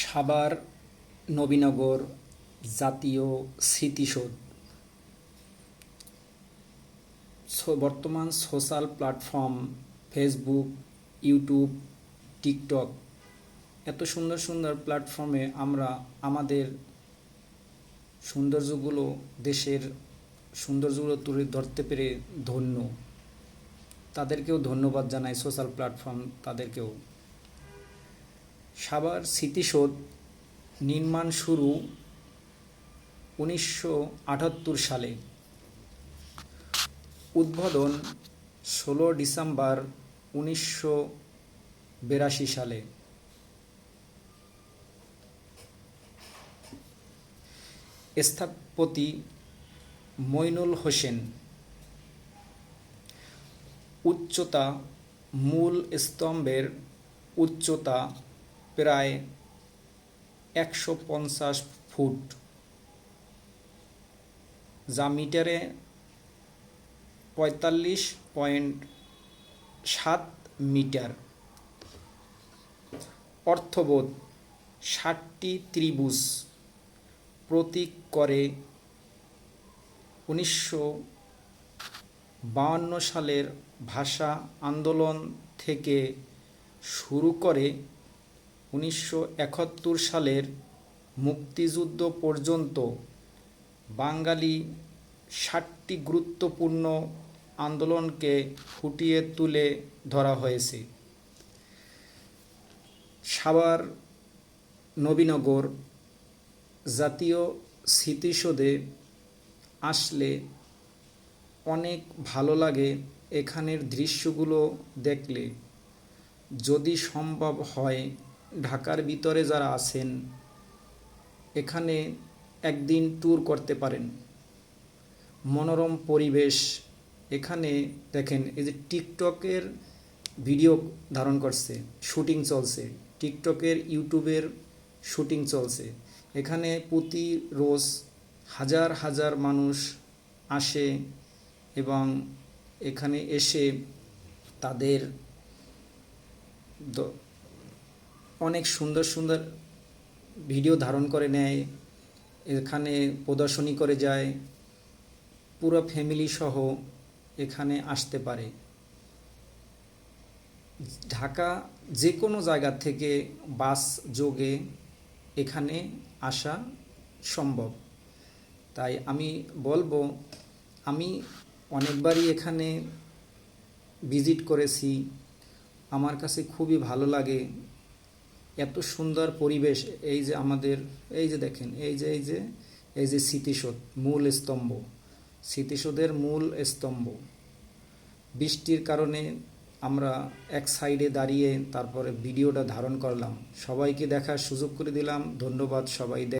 সাভার নবীনগর জাতীয় স্মৃতিসৌধ বর্তমান social platform Facebook, YouTube, TikTok এত সুন্দর সুন্দর প্ল্যাটফর্মে আমরা আমাদের সৌন্দর্যগুলো দেশের সৌন্দর্যগুলো তুলে ধরতে পেরে ধন্য। তাদেরকেও ধন্যবাদ জানাই, সোশ্যাল প্ল্যাটফর্ম তাদেরকেও। সাভার স্মৃতিসৌধ নির্মাণ শুরু 1978 সালে, উদ্বোধন 16 ডিসেম্বর 1982 সালে। স্থপতি মইনুল হোসেন। উচ্চতা, মূল স্তম্ভের উচ্চতা প্রায় 150 ফুট, যা মিটারে 45.7 মিটার। অর্থবোধ: 60টি ত্রিভুজ প্রতীক করে 1952 সালের ভাষা আন্দোলন থেকে শুরু করে 1971 সালের মুক্তিযুদ্ধ পর্যন্ত বাঙালি 60টি গুরুত্বপূর্ণ আন্দোলনকে ফুটিয়ে তুলে ধরা হয়েছে। সাভার নবীনগর জাতীয় স্মৃতিসৌধে আসলে অনেক ভালো লাগে। এখানের দৃশ্যগুলো দেখলে, যদি সম্ভব হয় ঢাকার ভিতরে যারা আছেন এখানে একদিন ট্যুর করতে পারেন। মনোরম পরিবেশ। এখানে দেখেন, এই যে টিকটকের ভিডিও ধারণ করছে, শুটিং চলছে, টিকটকের ইউটিউবের শুটিং চলছে। এখানে প্রতি রোজ হাজার হাজার মানুষ আসে এবং এখানে এসে তাদের অনেক সুন্দর সুন্দর ভিডিও ধারণ করে নেয়, এখানে প্রদর্শনী করে যায়। পুরো ফ্যামিলি সহ এখানে আসতে পারে। ঢাকা যে কোনো জায়গা থেকে বাস যোগে এখানে আসা সম্ভব। তাই আমি বলবো, আমি অনেকবারই এখানে ভিজিট করেছি, আমার কাছে খুবই ভালো লাগে। এত সুন্দর পরিবেশ। এই যে আমাদের, এই যে দেখেন, এই যে স্মৃতিসৌধ মূল স্তম্ভ, স্মৃতিসৌধের মূল স্তম্ভ। বৃষ্টির কারণে আমরা এক সাইডে দাঁড়িয়ে তারপরে ভিডিওটা ধারণ করলাম, সবাইকে দেখার সুযোগ করে দিলাম। ধন্যবাদ সবাই।